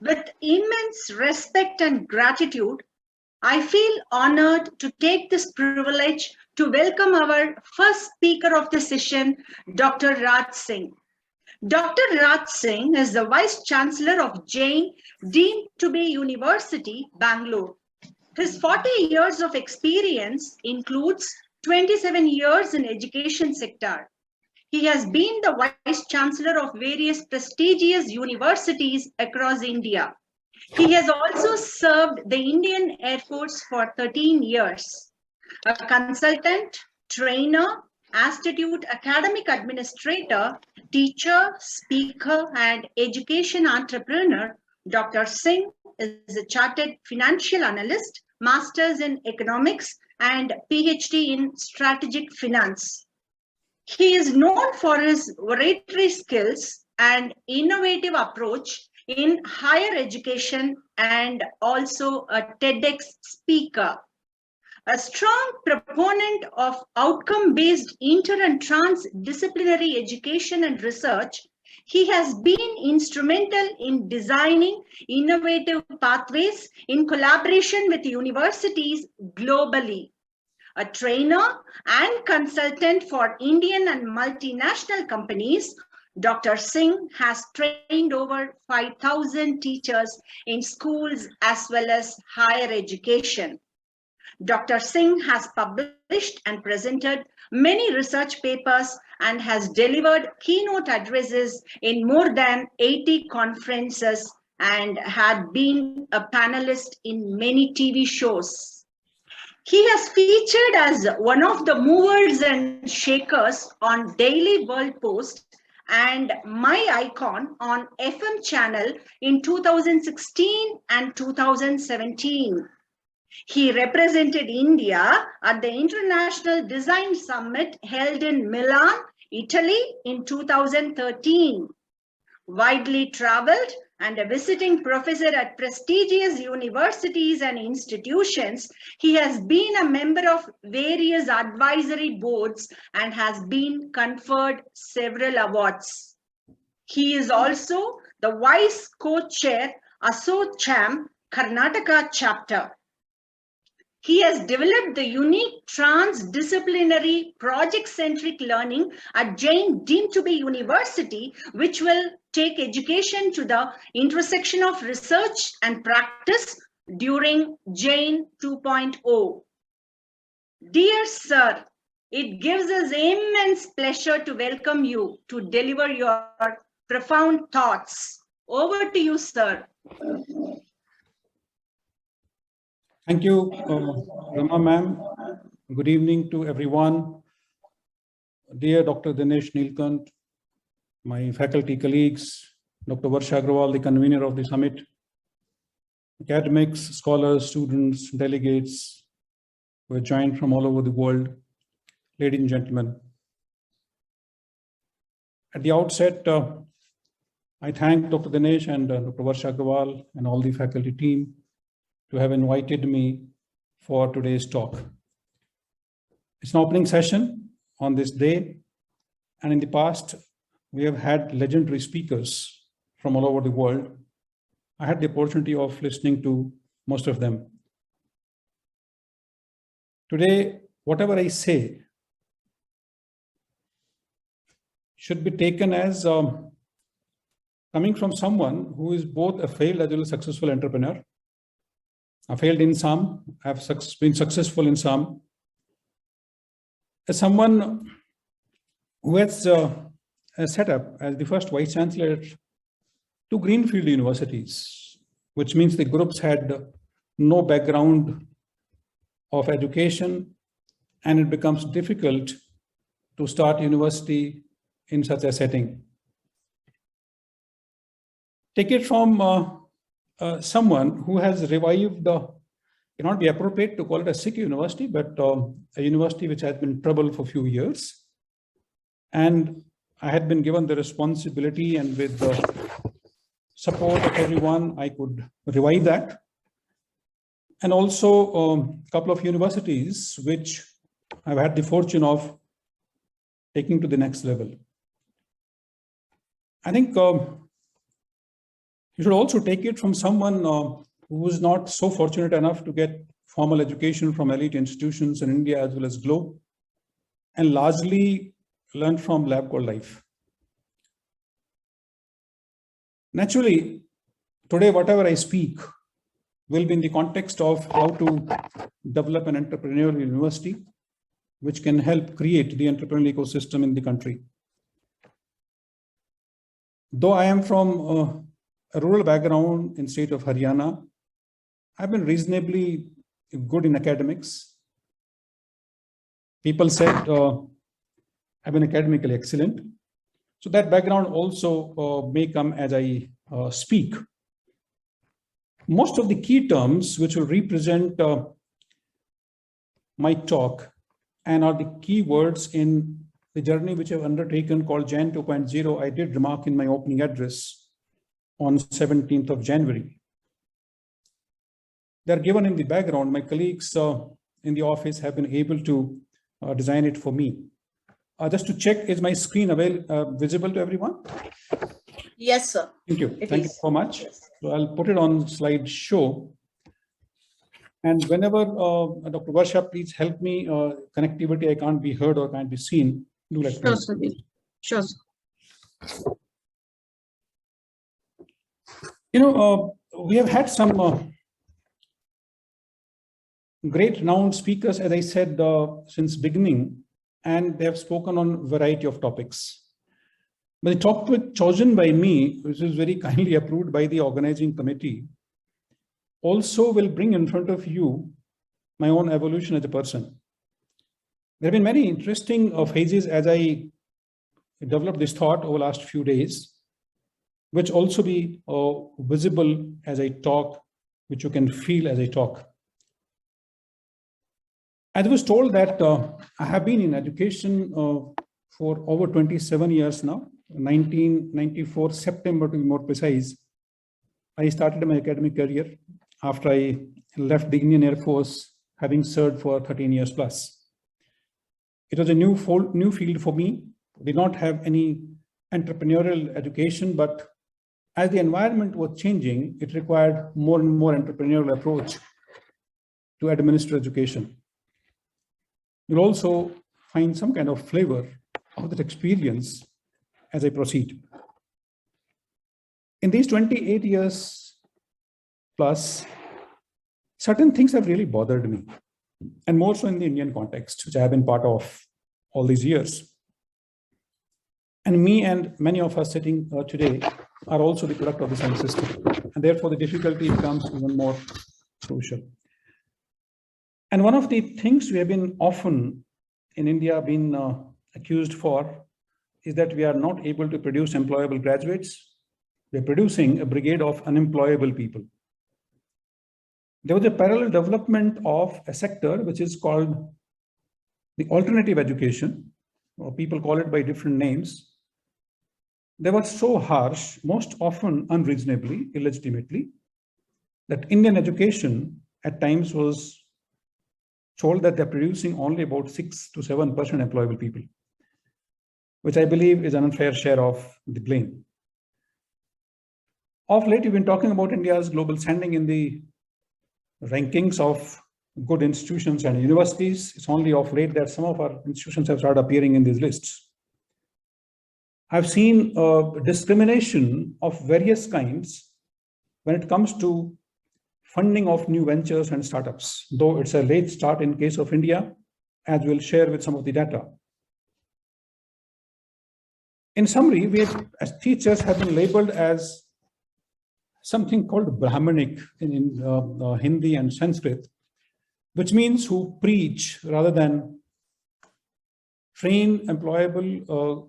With immense respect and gratitude, I feel honored to take this privilege to welcome our first speaker of the session, Dr. Raj Singh. Dr. Raj Singh is the Vice Chancellor of Jain Deemed to be University, Bangalore. His 40 years of experience includes 27 years in education sector. He has been the Vice Chancellor of various prestigious universities across India. He has also served the Indian Air Force for 13 years. A consultant, trainer, institute academic administrator, teacher, speaker, and education entrepreneur, Dr. Singh is a chartered financial analyst, master's in economics, and PhD in strategic finance. He is known for his oratory skills and innovative approach in higher education and also a TEDx speaker. A strong proponent of outcome-based inter and transdisciplinary education and research, he has been instrumental in designing innovative pathways in collaboration with universities globally. A trainer and consultant for Indian and multinational companies, Dr. Singh has trained over 5,000 teachers in schools as well as higher education. Dr. Singh has published and presented many research papers and has delivered keynote addresses in more than 80 conferences and had been a panelist in many TV shows. He has featured as one of the movers and shakers on Daily World Post and My Icon on FM channel in 2016 and 2017. He represented India at the International Design Summit held in Milan, Italy in 2013. Widely traveled and a visiting professor at prestigious universities and institutions, he has been a member of various advisory boards and has been conferred several awards. He is also the Vice Co-Chair, ASSOCHAM, Karnataka chapter. He has developed the unique transdisciplinary project-centric learning at Jain Deemed to be University, which will take education to the intersection of research and practice during Jain 2.0. Dear Sir, it gives us immense pleasure to welcome you to deliver your profound thoughts. Over to you, sir. Thank you, Rama ma'am. Good evening to everyone. Dear Dr. Dinesh Neelkant, my faculty colleagues, Dr. Varsha Agrawal, the convener of the summit, academics, scholars, students, delegates who have joined from all over the world, ladies and gentlemen. At the outset, I thank Dr. Dinesh and Dr. Varsha Agrawal and all the faculty team to have invited me for today's talk. It's an opening session on this day, and in the past, we have had legendary speakers from all over the world. I had the opportunity of listening to most of them. Today, whatever I say should be taken as coming from someone who is both a failed as well as successful entrepreneur. I failed in some, I've been successful in some. As someone who has set up as the first Vice Chancellor at 2 greenfield universities, which means the groups had no background of education, and it becomes difficult to start university in such a setting. Take it from someone who has revived, it cannot be appropriate to call it a sick university, but a university which has been in trouble for a few years. And I had been given the responsibility, and with the support of everyone, I could revive that. And also a couple of universities which I've had the fortune of taking to the next level. I think You should also take it from someone who was not so fortunate enough to get formal education from elite institutions in India as well as globe, and largely learned from lab called life. Naturally, today, whatever I speak will be in the context of how to develop an entrepreneurial university, which can help create the entrepreneurial ecosystem in the country. Though I am from a rural background in state of Haryana, I've been reasonably good in academics. People said I've been academically excellent. So that background also may come as I speak. Most of the key terms which will represent my talk and are the key words in the journey which I've undertaken called Jan 2.0, I did remark in my opening address on 17th of January. They're given in the background. My colleagues in the office have been able to design it for me. Just to check, is my screen visible to everyone? Yes, sir. Thank you. Thank you so much. Yes. So I'll put it on slide show. And whenever Dr. Varsha, please help me. Connectivity, I can't be heard or can't be seen. Do let me know. Sure, sir. Sure, sir. You know, we have had some great renowned speakers, as I said, since beginning, and they have spoken on a variety of topics. But the topic chosen by me, which is very kindly approved by the organizing committee, also will bring in front of you my own evolution as a person. There have been many interesting phases as I developed this thought over the last few days, which also be visible as I talk, which you can feel as I talk. I was told that I have been in education for over 27 years now. 1994, September to be more precise, I started my academic career after I left the Indian Air Force, having served for 13 years plus. It was a new field for me. Did not have any entrepreneurial education, but as the environment was changing, it required more and more entrepreneurial approach to administer education. You'll also find some kind of flavor of that experience as I proceed. In these 28 years plus, certain things have really bothered me, and more so in the Indian context, which I have been part of all these years. And me and many of us sitting today are also the product of the same system, and therefore the difficulty becomes even more crucial. And one of the things we have been often in India been accused for is that we are not able to produce employable graduates. We are producing a brigade of unemployable people. There was a parallel development of a sector which is called the alternative education, or people call it by different names. They were so harsh, most often unreasonably, illegitimately, that Indian education at times was told that they're producing only about 6 to 7% employable people, which I believe is an unfair share of the blame. Of late, we've been talking about India's global standing in the rankings of good institutions and universities. It's only of late that some of our institutions have started appearing in these lists. I've seen discrimination of various kinds when it comes to funding of new ventures and startups, though it's a late start in case of India, as we'll share with some of the data. In summary, we as teachers have been labeled as something called Brahmanic in Hindi and Sanskrit, which means who preach rather than train employable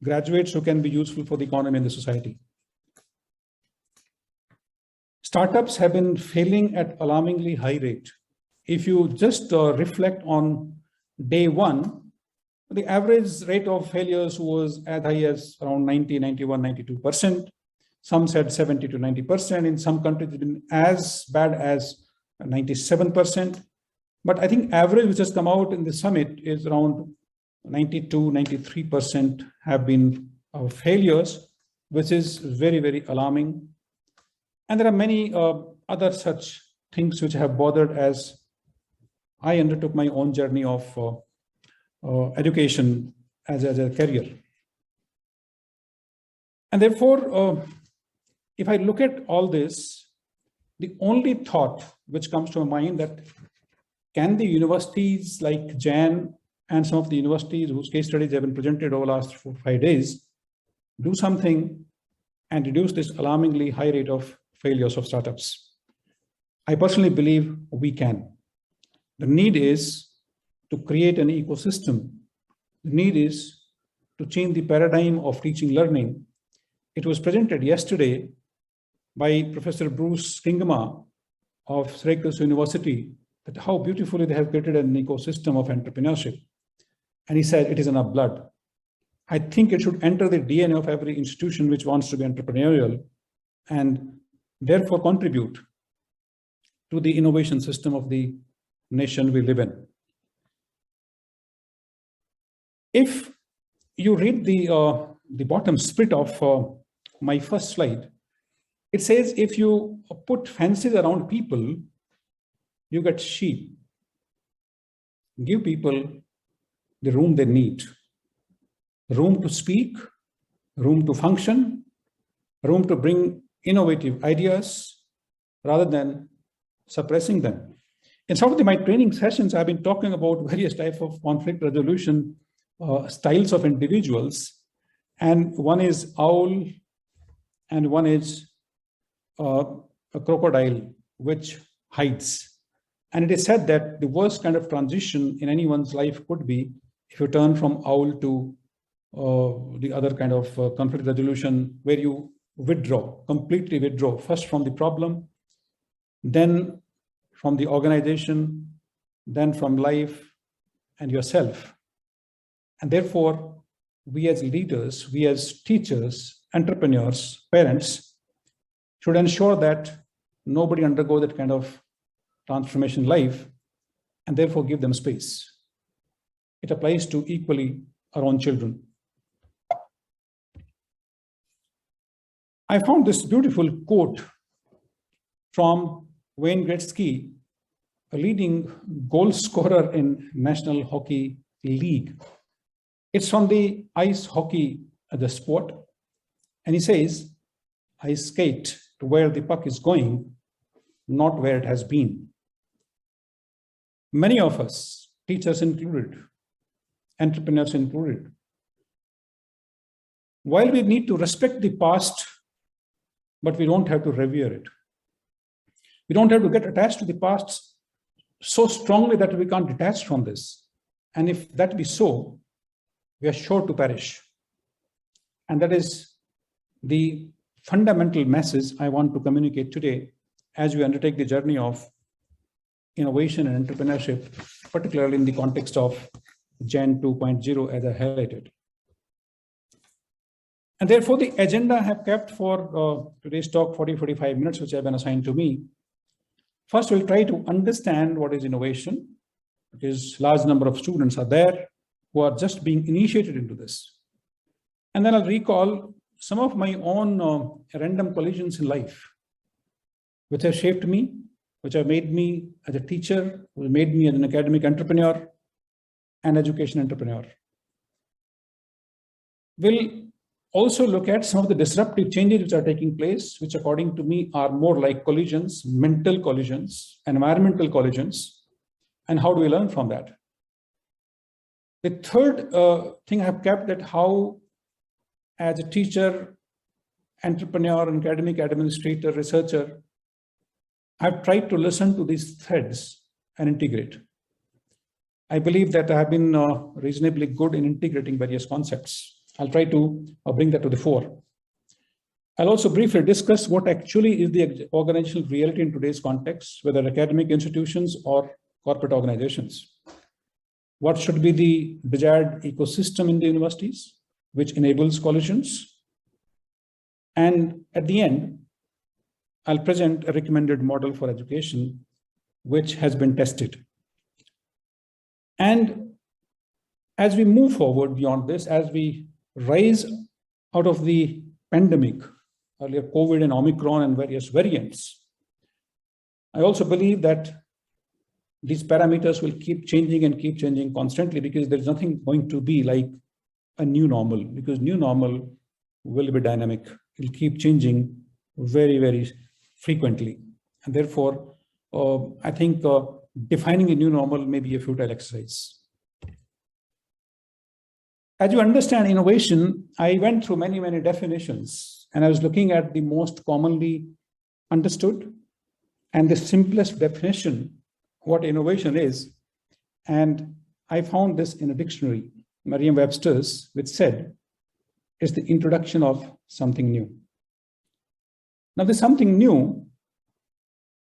graduates who can be useful for the economy and the society. Startups have been failing at alarmingly high rate. If you just reflect on day one, the average rate of failures was as high as around 90, 91, 92%. Some said 70 to 90%. In some countries, it's been as bad as 97%. But I think average which has come out in the summit is around 92, 93% have been failures, which is very, very alarming And there are many other such things which have bothered as I undertook my own journey of education as a career. And therefore, if I look at all this, the only thought which comes to my mind that can the universities like Jan and some of the universities whose case studies have been presented over the last 4 or 5 days do something and reduce this alarmingly high rate of failures of startups? I personally believe we can. The need is to create an ecosystem. The need is to change the paradigm of teaching learning. It was presented yesterday by Professor Bruce Kingma of Syracuse University that how beautifully they have created an ecosystem of entrepreneurship. And he said it is in our blood. I think it should enter the DNA of every institution which wants to be entrepreneurial and therefore contribute to the innovation system of the nation we live in. If you read the bottom split of my first slide, it says if you put fences around people, you get sheep. Give people the room they need. Room to speak, room to function, room to bring innovative ideas rather than suppressing them. In some of my training sessions, I've been talking about various types of conflict resolution styles of individuals. And one is owl and one is a crocodile which hides. And it is said that the worst kind of transition in anyone's life could be if you turn from owl to the other kind of conflict resolution where you withdraw, completely withdraw, first from the problem, then from the organization, then from life and yourself. And therefore, we as leaders, we as teachers, entrepreneurs, parents, should ensure that nobody undergo that kind of transformation life and therefore give them space. It applies to equally our own children. I found this beautiful quote from Wayne Gretzky, a leading goal scorer in National Hockey League. It's from the ice hockey, the sport. And he says, I skate to where the puck is going, not where it has been. Many of us, teachers included, entrepreneurs included, while we need to respect the past, but we don't have to revere it. We don't have to get attached to the past so strongly that we can't detach from this. And if that be so, we are sure to perish. And that is the fundamental message I want to communicate today as we undertake the journey of innovation and entrepreneurship, particularly in the context of Gen 2.0 as I highlighted. And therefore, the agenda I have kept for today's talk, 40-45 minutes, which have been assigned to me. First, we'll try to understand what is innovation, because large number of students are there who are just being initiated into this. And then I'll recall some of my own random collisions in life, which have shaped me, which have made me as a teacher, which made me as an academic entrepreneur and education entrepreneur. We'll also look at some of the disruptive changes which are taking place, which according to me are more like collisions, mental collisions, environmental collisions, and how do we learn from that? The third thing I have kept that how as a teacher, entrepreneur, academic administrator, researcher, I've tried to listen to these threads and integrate. I believe that I have been reasonably good in integrating various concepts. I'll try to bring that to the fore. I'll also briefly discuss what actually is the organizational reality in today's context, whether academic institutions or corporate organizations. What should be the desired ecosystem in the universities, which enables collisions? And at the end, I'll present a recommended model for education, which has been tested. And as we move forward beyond this, as we rise out of the pandemic earlier COVID and Omicron and various variants. I also believe that these parameters will keep changing constantly, because there is nothing going to be like a new normal, because new normal will be dynamic. It will keep changing very, very frequently. And therefore, I think defining a new normal may be a futile exercise. As you understand innovation, I went through many, many definitions, and I was looking at the most commonly understood and the simplest definition what innovation is. And I found this in a dictionary, Merriam-Webster's, which said it's the introduction of something new. Now, this something new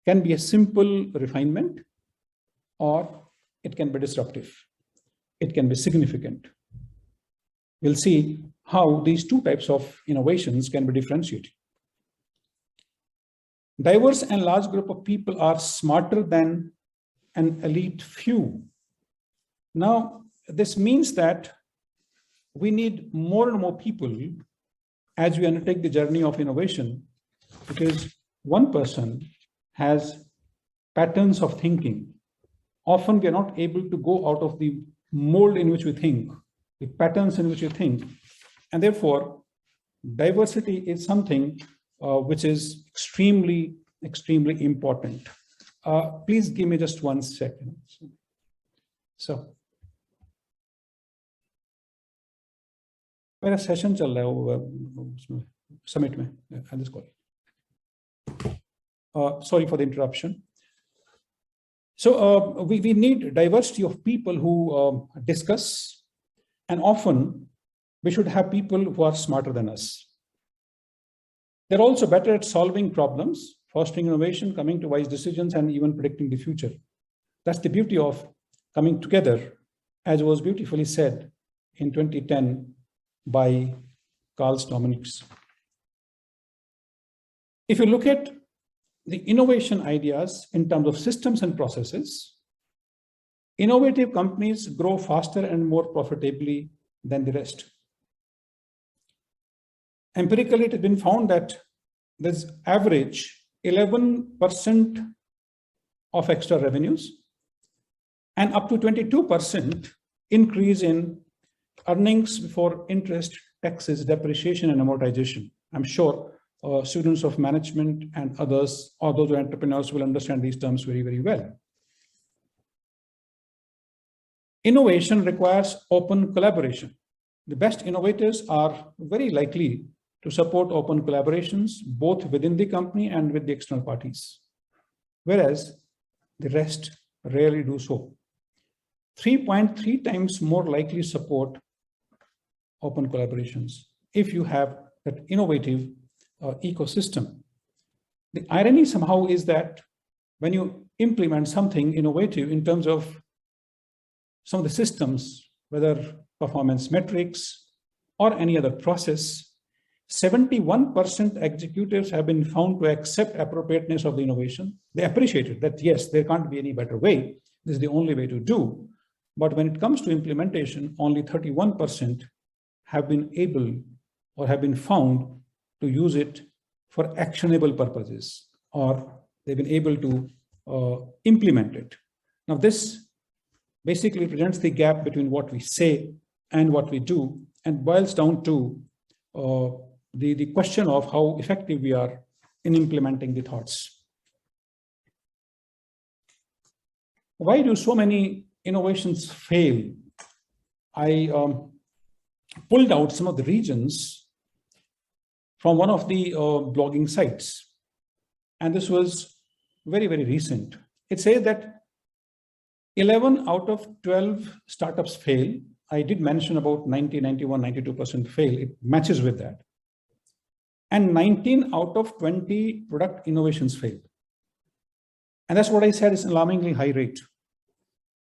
can be a simple refinement, or it can be disruptive. It can be significant. We'll see how these two types of innovations can be differentiated. Diverse and large group of people are smarter than an elite few. Now, this means that we need more and more people as we undertake the journey of innovation, because one person has patterns of thinking. Often we are not able to go out of the mold in which we think, the patterns in which we think. And therefore, diversity is something which is extremely, extremely important. Please give me just 1 second. So, मेरा session चल रहा है वो summit में, at this call. Sorry for the interruption. So we need diversity of people who discuss, and often we should have people who are smarter than us. They're also better at solving problems, fostering innovation, coming to wise decisions, and even predicting the future. That's the beauty of coming together, as was beautifully said in 2010 by Carl Dominics. If you look at the innovation ideas in terms of systems and processes, innovative companies grow faster and more profitably than the rest. Empirically, it has been found that there's average 11% of extra revenues and up to 22% increase in earnings before interest, taxes, depreciation, and amortization. I'm sure students of management and others, or those who are entrepreneurs, will understand these terms very, very well. Innovation requires open collaboration. The best innovators are very likely to support open collaborations, both within the company and with the external parties, whereas the rest rarely do so. 3.3 times more likely support open collaborations if you have that innovative ecosystem. The irony somehow is that when you implement something innovative in terms of some of the systems, whether performance metrics or any other process, 71% executives have been found to accept appropriateness of the innovation. They appreciate it, that yes, there can't be any better way. This is the only way to do. But when it comes to implementation, only 31% have been able or have been found to use it for actionable purposes, or they've been able to implement it. Now, this basically presents the gap between what we say and what we do, and boils down to the question of how effective we are in implementing the thoughts. Why do so many innovations fail? I pulled out some of the regions from one of the blogging sites, and this was very, very recent. It says that 11 out of 12 startups fail. I did mention about 90, 91, 92% fail. It matches with that. And 19 out of 20 product innovations fail. And that's what I said is an alarmingly high rate.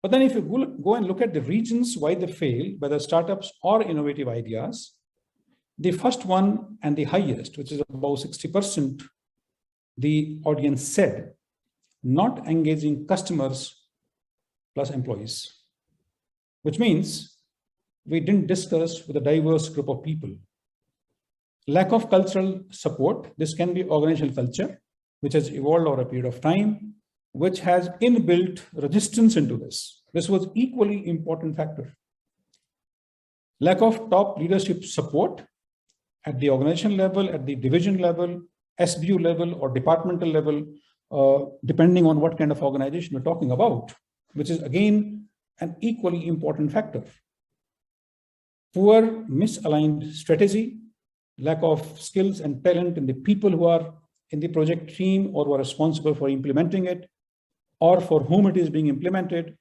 But then if you go and look at the regions why they fail, whether startups or innovative ideas, the first one and the highest, which is about 60%, the audience said, not engaging customers plus employees, which means we didn't discuss with a diverse group of people. Lack of cultural support. This can be organizational culture, which has evolved over a period of time, which has inbuilt resistance into this. This was equally important factor. Lack of top leadership support at the organization level, at the division level, SBU level, or departmental level, depending on what kind of organization we're talking about, which is again an equally important factor. Poor, misaligned strategy, lack of skills and talent in the people who are in the project team or who are responsible for implementing it, or for whom it is being implemented.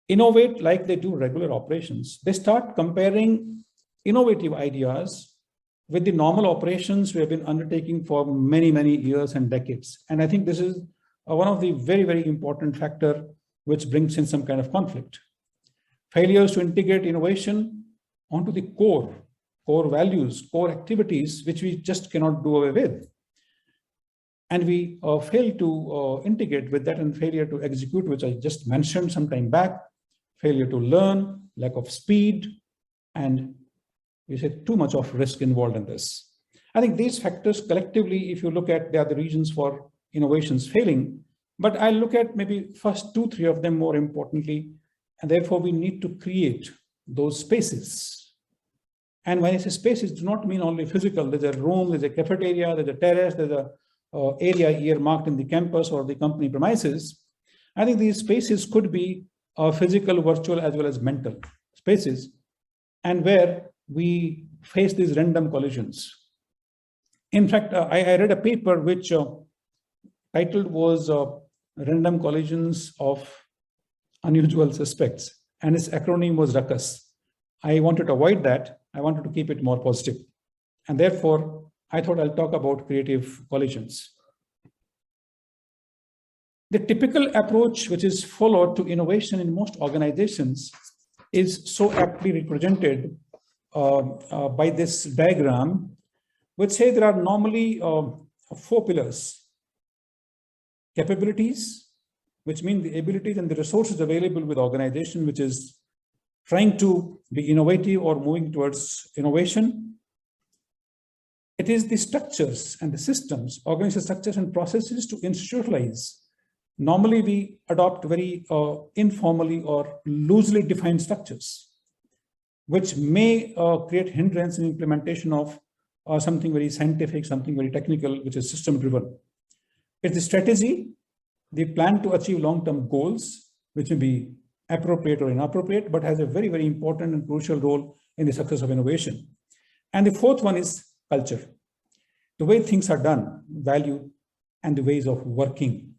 Innovate like they do regular operations. They start comparing innovative ideas with the normal operations we have been undertaking for many, many years and decades. And I think this is one of the very, very important factor which brings in some kind of conflict. Failures to integrate innovation onto the core values, core activities, which we just cannot do away with. And we fail to integrate with that, and failure to execute, which I just mentioned some time back, failure to learn, lack of speed, and we said too much of risk involved in this. I think these factors collectively, if you look at, they are the reasons for innovations failing, but I'll look at maybe first 2-3 of them more importantly, and therefore we need to create those spaces. And when I say spaces, do not mean only physical. There's a room, there's a cafeteria, there's a terrace, there's a area earmarked in the campus or the company premises. I think these spaces could be physical, virtual, as well as mental spaces, and where we face these random collisions. In fact, I read a paper which titled was Random Collisions of Unusual Suspects, and its acronym was RUCKUS. I wanted to avoid that. I wanted to keep it more positive. And therefore, I thought I'll talk about creative collisions. The typical approach which is followed to innovation in most organizations is so aptly represented by this diagram, which say there are normally 4 pillars. Capabilities, which mean the abilities and the resources available with organization, which is trying to be innovative or moving towards innovation. It is the structures and the systems, organizational structures and processes to institutionalize. Normally, we adopt very informally or loosely defined structures, which may create hindrance in implementation of something very scientific, something very technical, which is system driven. It's the strategy, the plan to achieve long-term goals, which may be appropriate or inappropriate, but has a very, very important and crucial role in the success of innovation. And the 4th one is culture, the way things are done, value, and the ways of working.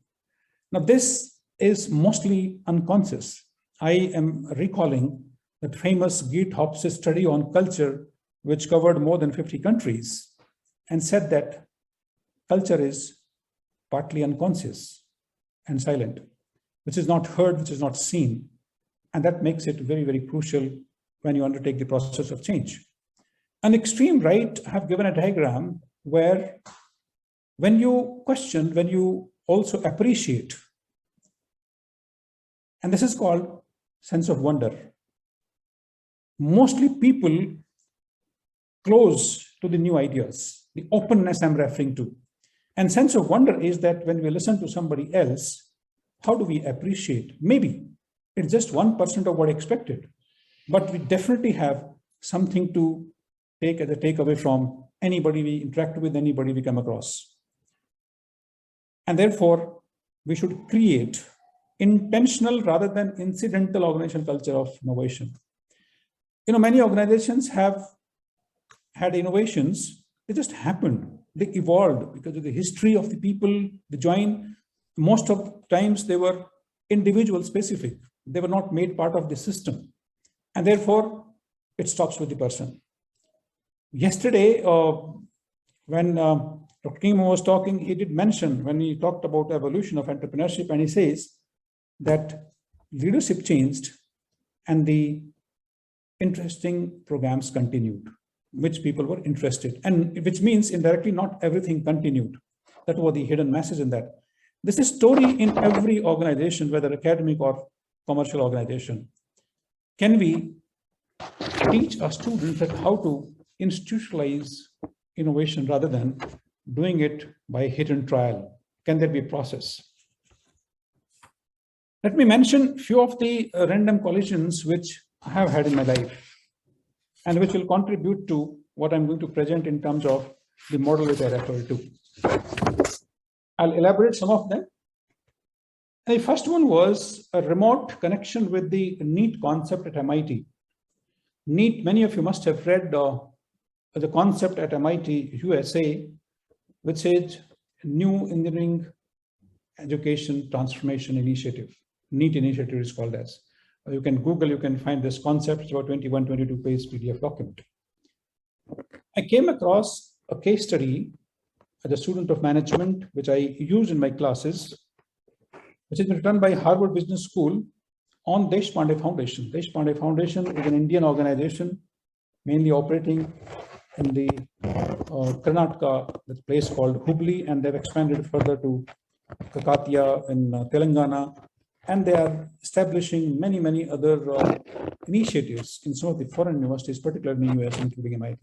Now, this is mostly unconscious. I am recalling that famous Geert Hopps study on culture, which covered more than 50 countries, and said that culture is partly unconscious and silent, which is not heard, which is not seen. And that makes it very, very crucial when you undertake the process of change. An extreme right have given a diagram where when you question, when you also appreciate, and this is called sense of wonder. Mostly people close to the new ideas, the openness I'm referring to. And sense of wonder is that when we listen to somebody else, how do we appreciate? Maybe it's just 1% of what expected, but we definitely have something to take as a takeaway from anybody we interact with, anybody we come across. And therefore, we should create intentional rather than incidental organizational culture of innovation. You know, many organizations have had innovations, they just happened. They evolved because of the history of the people they joined. Most of times they were individual specific. They were not made part of the system. And therefore, it stops with the person. Yesterday, when Dr. King was talking, he did mention when he talked about evolution of entrepreneurship, and he says that leadership changed and the interesting programs continued, which people were interested, and which means indirectly not everything continued. That was the hidden message in that. This is story in every organization, whether academic or commercial organization. Can we teach our students that how to institutionalize innovation rather than doing it by hit and trial? Can there be a process? Let me mention a few of the random collisions which I have had in my life and which will contribute to what I'm going to present in terms of the model which I refer to. I'll elaborate some of them. The first one was a remote connection with the NEET concept at MIT. NEET, many of you must have read the concept at MIT, USA, which says New Engineering Education Transformation Initiative. NEET initiative is called as. You can Google, you can find this concept. It's about 21, 22 page PDF document. I came across a case study as a student of management, which I use in my classes, which has been done by Harvard Business School on Deshpande Foundation. Deshpande Foundation is an Indian organization mainly operating in the Karnataka, the place called Hubli, and they've expanded further to Kakatiya in Telangana, and they are establishing many, many other initiatives in some of the foreign universities, particularly in the US, including MIT.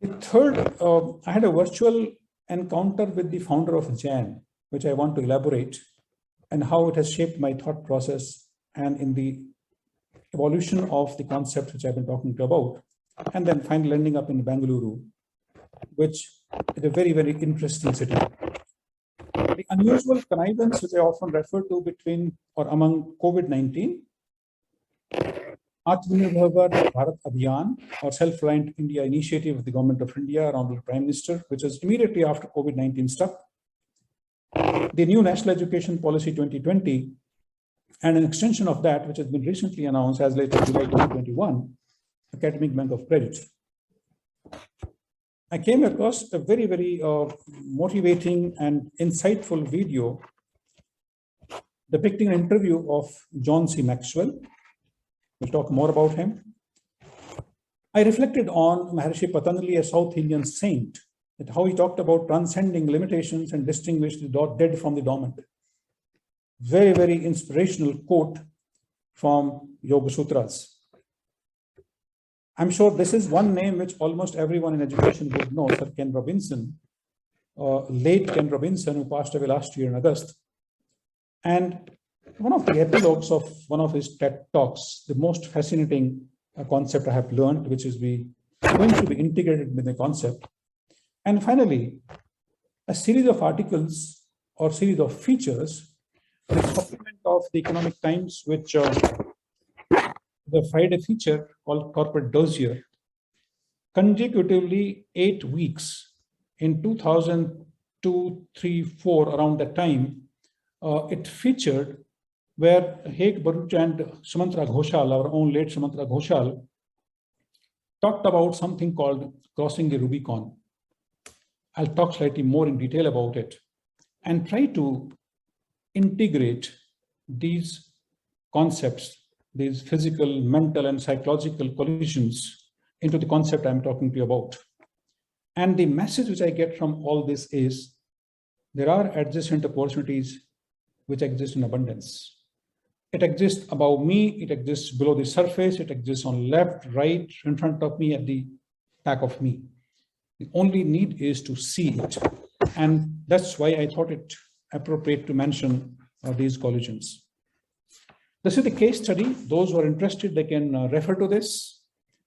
The third, I had a virtual encounter with the founder of JAN, which I want to elaborate, and how it has shaped my thought process and in the evolution of the concept which I've been talking to about, and then finally ending up in Bengaluru, which is a very, very interesting city. The unusual connivance which I often refer to between or among COVID-19, Atmanirbhar Bharat Abhiyan, or Self-Reliant India initiative of the Government of India, Honorable Prime Minister, which was immediately after COVID-19 struck, the new National Education Policy 2020, and an extension of that, which has been recently announced as late as July 2021, Academic Bank of Credit. I came across a very, very motivating and insightful video depicting an interview of John C. Maxwell. We'll talk more about him. I reflected on Maharishi Patanjali, a South Indian saint, that how he talked about transcending limitations and distinguished the dead from the dormant. Very, very inspirational quote from Yoga Sutras. I'm sure this is one name which almost everyone in education would know, Sir Ken Robinson, late Ken Robinson, who passed away last year in August. And one of the epilogues of one of his TED Talks, the most fascinating concept I have learned, which is going to be integrated with the concept. And finally, a series of articles or series of features, the supplement of the Economic Times, which the Friday feature called Corporate Dossier, consecutively 8 weeks in 2002, 3, 4, around that time, it featured where Haig Baruch and Sumantara Ghoshal, our own late Sumantara Ghoshal, talked about something called crossing the Rubicon. I'll talk slightly more in detail about it and try to integrate these concepts, these physical, mental, and psychological collisions into the concept I'm talking to you about. And the message which I get from all this is there are adjacent opportunities which exist in abundance. It exists above me, it exists below the surface, it exists on left, right, in front of me, at the back of me. The only need is to see it. And that's why I thought it appropriate to mention these collisions. This is the case study. Those who are interested, they can refer to this.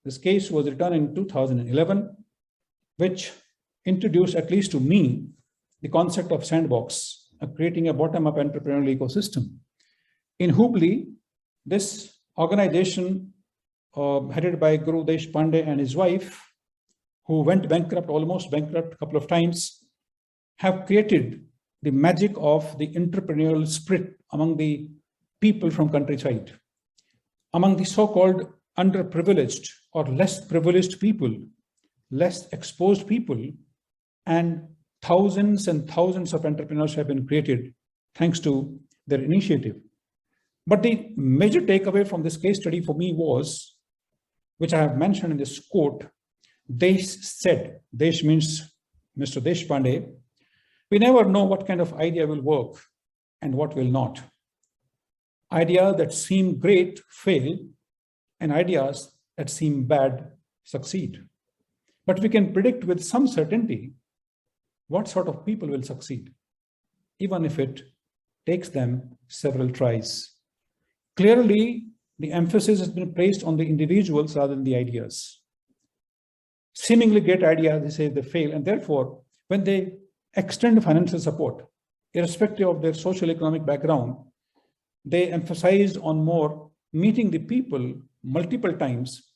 This case was written in 2011, which introduced, at least to me, the concept of sandbox, creating a bottom-up entrepreneurial ecosystem. In Hubli, this organization headed by Guru Deshpande and his wife, who went bankrupt, almost bankrupt a couple of times, have created the magic of the entrepreneurial spirit among the people from countryside, among the so-called underprivileged or less privileged people, less exposed people, and thousands and thousands of entrepreneurs have been created thanks to their initiative. But the major takeaway from this case study for me was, which I have mentioned in this quote, Desh said, Desh means Mr. Deshpande, we never know what kind of idea will work and what will not. Ideas that seem great fail, and ideas that seem bad succeed. But we can predict with some certainty what sort of people will succeed, even if it takes them several tries. Clearly, the emphasis has been placed on the individuals rather than the ideas. Seemingly great ideas, they say they fail, and therefore, when they extend financial support, irrespective of their social economic background, they emphasize on more meeting the people multiple times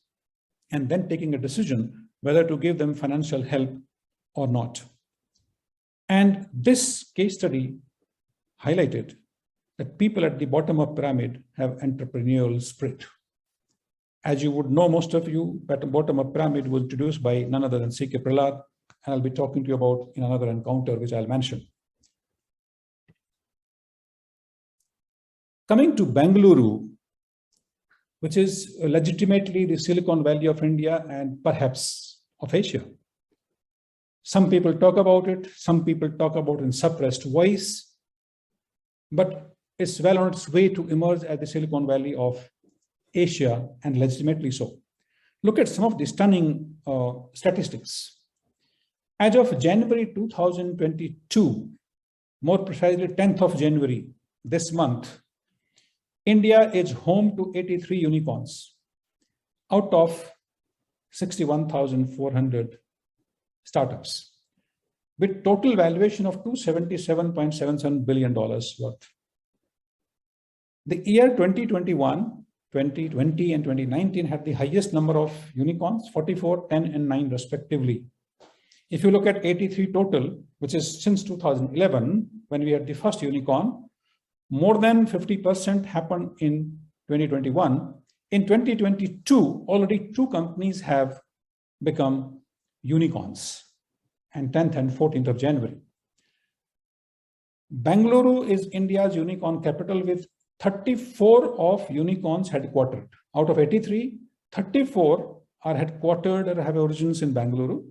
and then taking a decision whether to give them financial help or not. And this case study highlighted that people at the bottom of pyramid have entrepreneurial spirit. As you would know, most of you, at the bottom of pyramid was introduced by none other than C.K. Prahlad, and I'll be talking to you about in another encounter, which I'll mention. Coming to Bengaluru, which is legitimately the Silicon Valley of India and perhaps of Asia. Some people talk about it, some people talk about it in suppressed voice, but it's well on its way to emerge as the Silicon Valley of Asia, and legitimately so. Look at some of the stunning statistics. As of January 2022, more precisely 10th of January, this month, India is home to 83 unicorns out of 61,400 startups, with total valuation of $277.77 billion worth. The year 2021, 2020 and 2019 had the highest number of unicorns, 44, 10 and 9 respectively. If you look at 83 total, which is since 2011, when we had the first unicorn, more than 50% happened in 2021. In 2022, already 2 companies have become unicorns, and 10th and 14th of January. Bengaluru is India's unicorn capital with 34 of unicorns headquartered. Out of 83, 34 are headquartered or have origins in Bengaluru,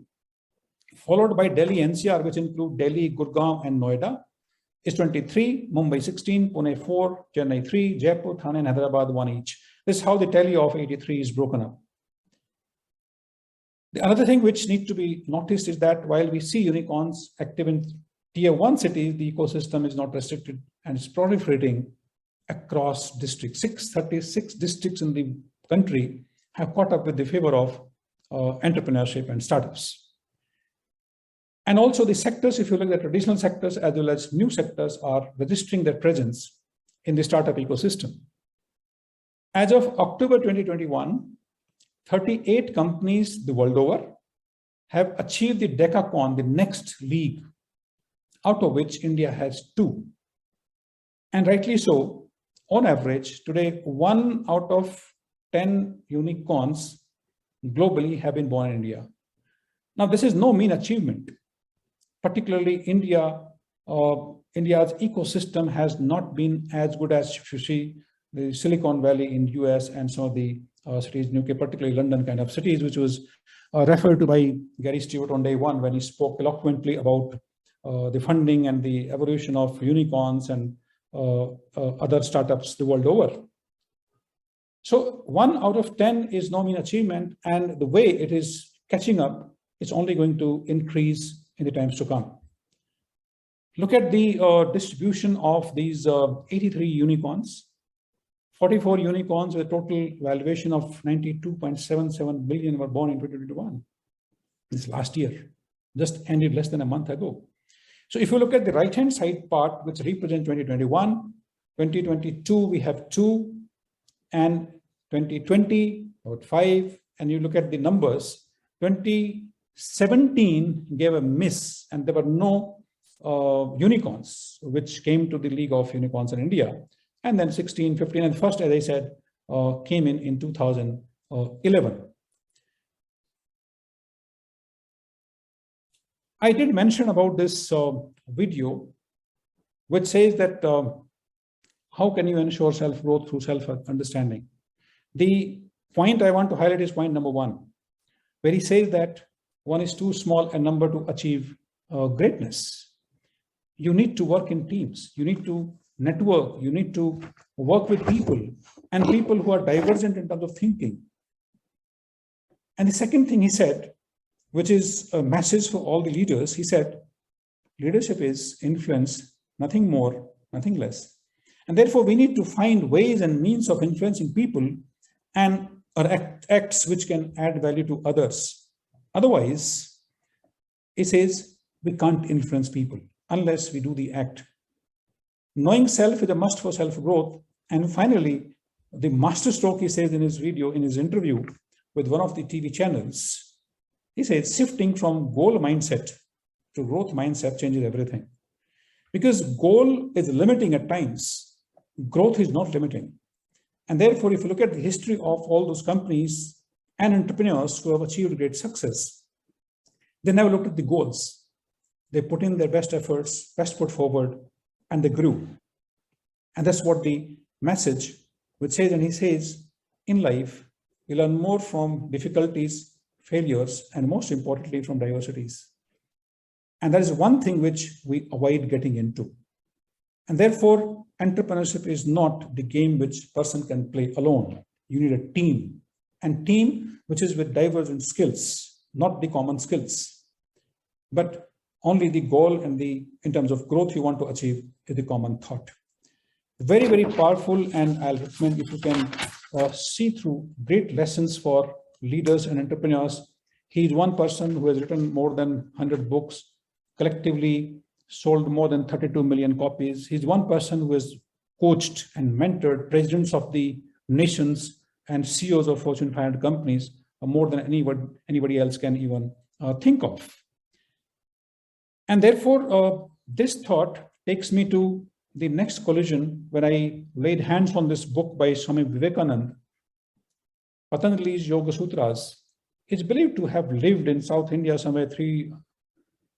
followed by Delhi NCR, which include Delhi, Gurgaon and Noida, is 23, Mumbai 16, Pune 4, Chennai 3, Jaipur, Thane and Hyderabad 1 each. This is how the tally of 83 is broken up. The other thing which needs to be noticed is that while we see unicorns active in tier 1 cities, the ecosystem is not restricted and is proliferating across districts. 636 districts in the country have caught up with the favor of entrepreneurship and startups. And also the sectors, if you look at traditional sectors as well as new sectors, are registering their presence in the startup ecosystem. As of October 2021, 38 companies the world over have achieved the decacorn, the next league, out of which India has 2. And rightly so, on average, today 1 out of 10 unicorns globally have been born in India. Now, this is no mean achievement. Particularly India's ecosystem has not been as good as if you see the Silicon Valley in US and some of the cities in UK, particularly London kind of cities, which was referred to by Gary Stewart on day 1 when he spoke eloquently about the funding and the evolution of unicorns and other startups the world over. So 1 out of 10 is no mean achievement, and the way it is catching up, it's only going to increase in the times to come. Look at the distribution of these 83 unicorns. 44 unicorns with a total valuation of 92.77 billion were born in 2021. This last year, just ended less than a month ago. So if you look at the right-hand side part, which represents 2021, 2022, we have 2, and 2020, about 5, and you look at the numbers, 2017 gave a miss, and there were no unicorns which came to the League of Unicorns in India. And then 16, 15, and first, as I said, came in 2011. I did mention about this video, which says that how can you ensure self-growth through self-understanding? The point I want to highlight is point number 1, where he says that 1 is too small a number to achieve greatness. You need to work in teams. You need to network. You need to work with people, and people who are divergent in terms of thinking. And the second thing he said, which is a message for all the leaders, he said, leadership is influence, nothing more, nothing less. And therefore, we need to find ways and means of influencing people and acts which can add value to others. Otherwise, he says, we can't influence people unless we do the act. Knowing self is a must for self-growth. And finally, the masterstroke, he says in his video, in his interview with one of the TV channels, he says, shifting from goal mindset to growth mindset changes everything. Because goal is limiting at times, growth is not limiting. And therefore, if you look at the history of all those companies and entrepreneurs who have achieved great success, they never looked at the goals. They put in their best efforts, best foot forward, and they grew. And that's what the message which says, and he says, in life, you learn more from difficulties, failures, and most importantly, from diversities. And that is one thing which we avoid getting into. And therefore, entrepreneurship is not the game which person can play alone. You need a team, and team which is with divergent skills, not the common skills, but only the goal and in terms of growth you want to achieve is the common thought. Very, very powerful, and I'll recommend if you can see through great lessons for leaders and entrepreneurs. He's one person who has written more than 100 books, collectively sold more than 32 million copies. He's one person who has coached and mentored presidents of the nations and CEOs of Fortune 500 companies more than anybody else can even think of. And therefore, this thought takes me to the next collision when I laid hands on this book by Swami Vivekananda, Patanjali's Yoga Sutras. It's believed to have lived in South India somewhere 3rd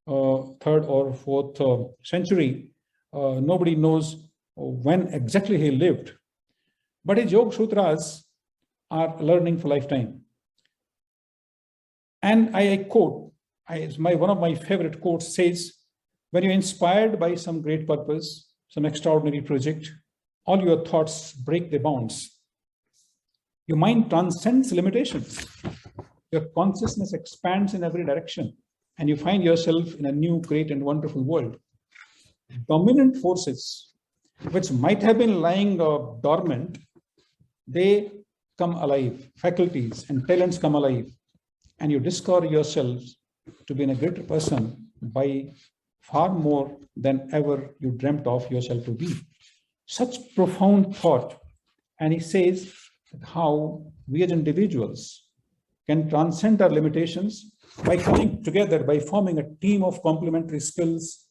or 4th century. Nobody knows when exactly he lived, but his Yoga Sutras are learning for lifetime. And I quote, one of my favorite quotes says, when you're inspired by some great purpose, some extraordinary project, all your thoughts break the bounds. Your mind transcends limitations. Your consciousness expands in every direction, and you find yourself in a new, great, and wonderful world. Dominant forces, which might have been lying dormant, they come alive. Faculties and talents come alive, and you discover yourselves to be a greater person by far more than ever you dreamt of yourself to be. Such profound thought. And he says how we as individuals can transcend our limitations by coming together, by forming a team of complementary skills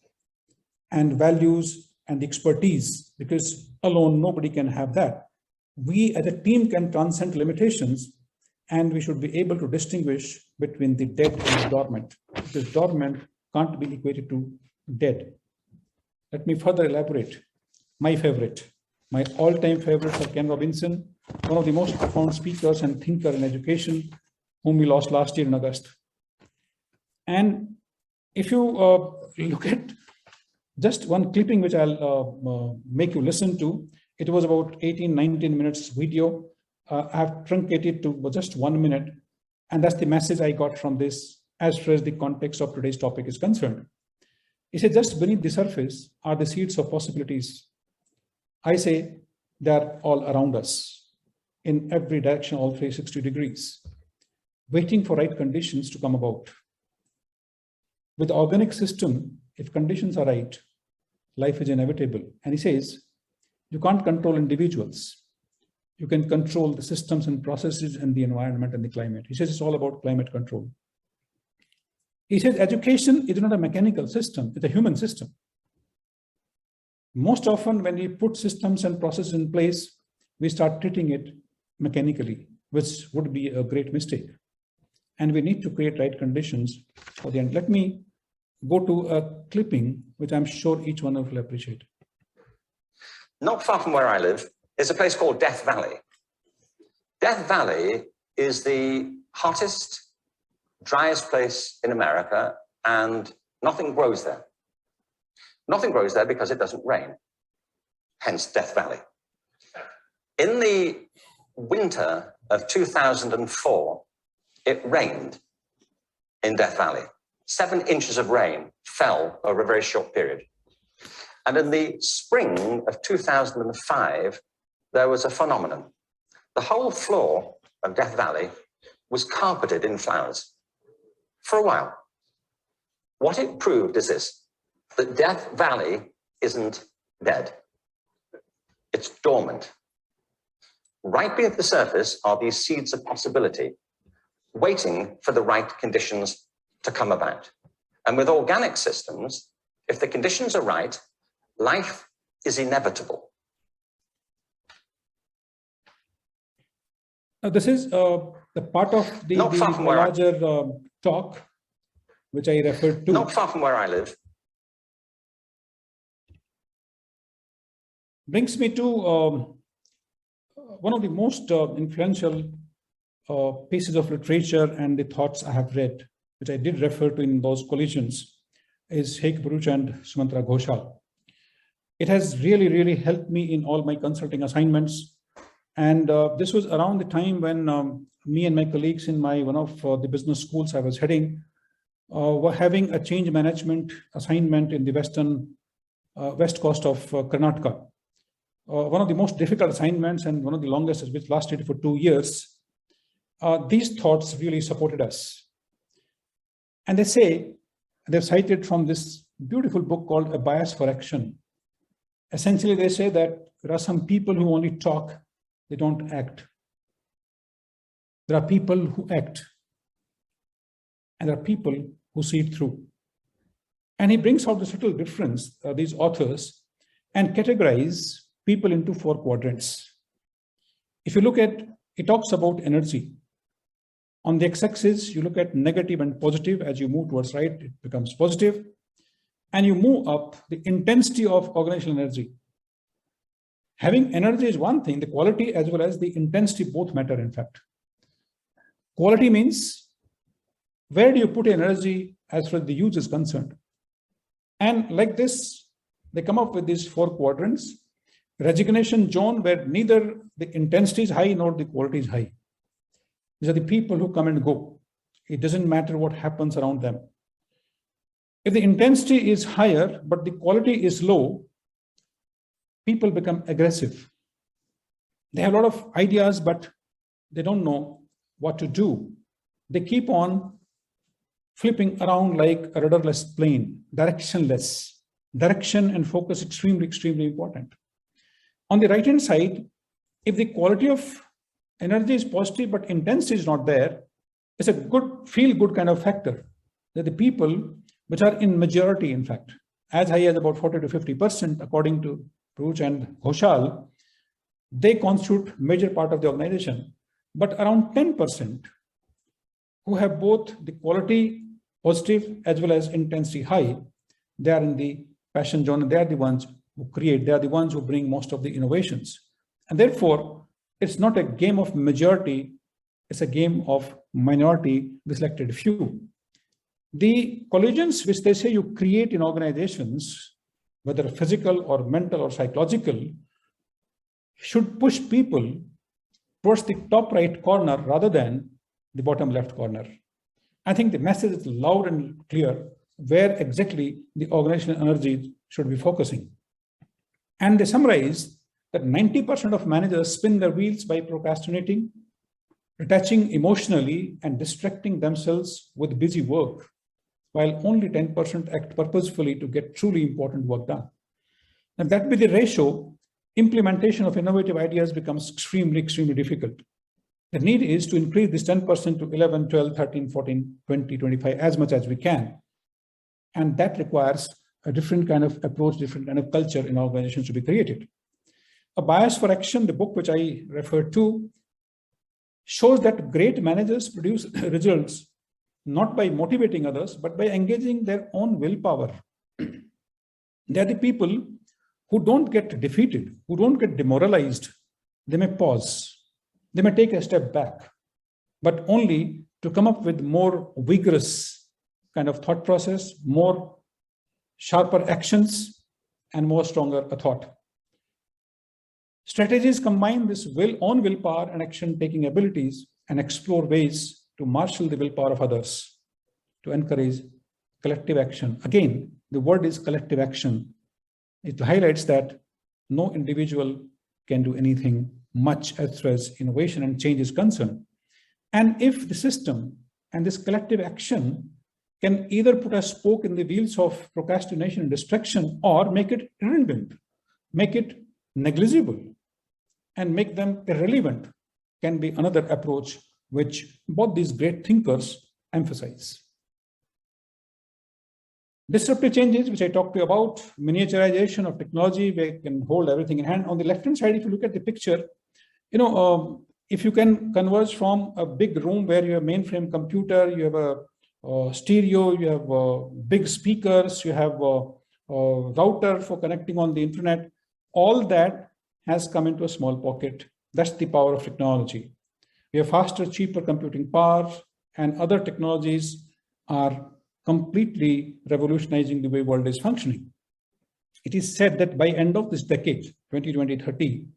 and values and expertise, because alone nobody can have that. We as a team can transcend limitations, and we should be able to distinguish between the dead and the dormant, because dormant can't be equated to dead. Let me further elaborate. My all-time favorites are Ken Robinson, one of the most profound speakers and thinker in education, whom we lost last year in August. And if you look at just one clipping, which I'll make you listen to, it was about 18-19 minutes video. I have truncated to just 1 minute. And that's the message I got from this as far as the context of today's topic is concerned. He said, just beneath the surface are the seeds of possibilities. I say they're all around us in every direction, all 360 degrees, waiting for right conditions to come about. With the organic system, if conditions are right, life is inevitable. And he says, you can't control individuals. You can control the systems and processes and the environment and the climate. He says it's all about climate control. He says education is not a mechanical system, it's a human system. Most often when we put systems and processes in place, we start treating it mechanically, which would be a great mistake. And we need to create right conditions for the end. Let me go to a clipping, which I'm sure each one of you will appreciate. Not far from where I live is a place called Death Valley. Death Valley is the hottest, driest place in America, and nothing grows there. Nothing grows there because it doesn't rain, hence Death Valley. In the winter of 2004, it rained in Death Valley. 7 inches of rain fell over a very short period. And in the spring of 2005, there was a phenomenon. The whole floor of Death Valley was carpeted in flowers for a while. What it proved is this, that Death Valley isn't dead. It's dormant. Right beneath the surface are these seeds of possibility, waiting for the right conditions to come about. And with organic systems, if the conditions are right, life is inevitable. This is the part of the larger talk, which I referred to. Not far from where I live. Brings me to one of the most influential pieces of literature and the thoughts I have read, which I did refer to in those collisions, is Singh and Sumanta Ghoshal. It has really, really helped me in all my consulting assignments. And this was around the time when me and my colleagues in one of the business schools I was heading were having a change management assignment in the west coast of Karnataka. One of the most difficult assignments and one of the longest, which lasted for 2 years. These thoughts really supported us. And they say, they've cited from this beautiful book called A Bias for Action. Essentially, they say that there are some people who only talk, they don't act. There are people who act, and there are people who see it through. And he brings out the subtle difference, these authors, and categorize people into 4 quadrants. If you look at, it talks about energy. On the x-axis, you look at negative and positive. As you move towards right, it becomes positive. And you move up the intensity of organizational energy. Having energy is one thing, the quality as well as the intensity both matter, in fact. Quality means where do you put energy as far as the use is concerned? And like this, they come up with these 4 quadrants. Resignation zone, where neither the intensity is high nor the quality is high. These are the people who come and go. It doesn't matter what happens around them. If the intensity is higher, but the quality is low, people become aggressive. They have a lot of ideas, but they don't know what to do. They keep on flipping around like a rudderless plane, directionless. Direction and focus extremely, extremely important. On the right-hand side, if the quality of energy is positive, but intensity is not there, it's a good, feel-good kind of factor. They're the people which are in majority, in fact, as high as about 40 to 50%, according to Pruch and Ghoshal, they constitute major part of the organization. But around 10% who have both the quality positive as well as intensity high, they are in the passion zone, and they are the ones who create, they are the ones who bring most of the innovations. And therefore, it's not a game of majority, it's a game of minority, the selected few. The collisions which they say you create in organizations, whether physical or mental or psychological, should push people towards the top right corner rather than the bottom left corner. I think the message is loud and clear where exactly the organizational energy should be focusing. And they summarize that 90% of managers spin their wheels by procrastinating, detaching emotionally, and distracting themselves with busy work, while only 10% act purposefully to get truly important work done. And that be the ratio, implementation of innovative ideas becomes extremely, extremely difficult. The need is to increase this 10% to 11, 12, 13, 14, 20, 25, as much as we can. And that requires a different kind of approach, different kind of culture in organizations to be created. A Bias for Action, the book which I referred to, shows that great managers produce results not by motivating others, but by engaging their own willpower. They are the people who don't get defeated, who don't get demoralized. They may pause, they may take a step back, but only to come up with more vigorous kind of thought process, more sharper actions, and more stronger a thought. Strategies combine this own willpower and action-taking abilities and explore ways to marshal the willpower of others, to encourage collective action. Again, the word is collective action. It highlights that no individual can do anything much as far as innovation and change is concerned. And if the system and this collective action can either put a spoke in the wheels of procrastination and distraction, or make it irrelevant, make it negligible, and make them irrelevant, can be another approach which both these great thinkers emphasize. Disruptive changes, which I talked to you about, miniaturization of technology, we can hold everything in hand. On the left-hand side, if you look at the picture, if you can converge from a big room where you have mainframe computer, you have a stereo, you have big speakers, you have a router for connecting on the internet, all that has come into a small pocket. That's the power of technology. We have faster, cheaper computing power, and other technologies are completely revolutionizing the way world is functioning. It is said that by end of this decade, 2020-30,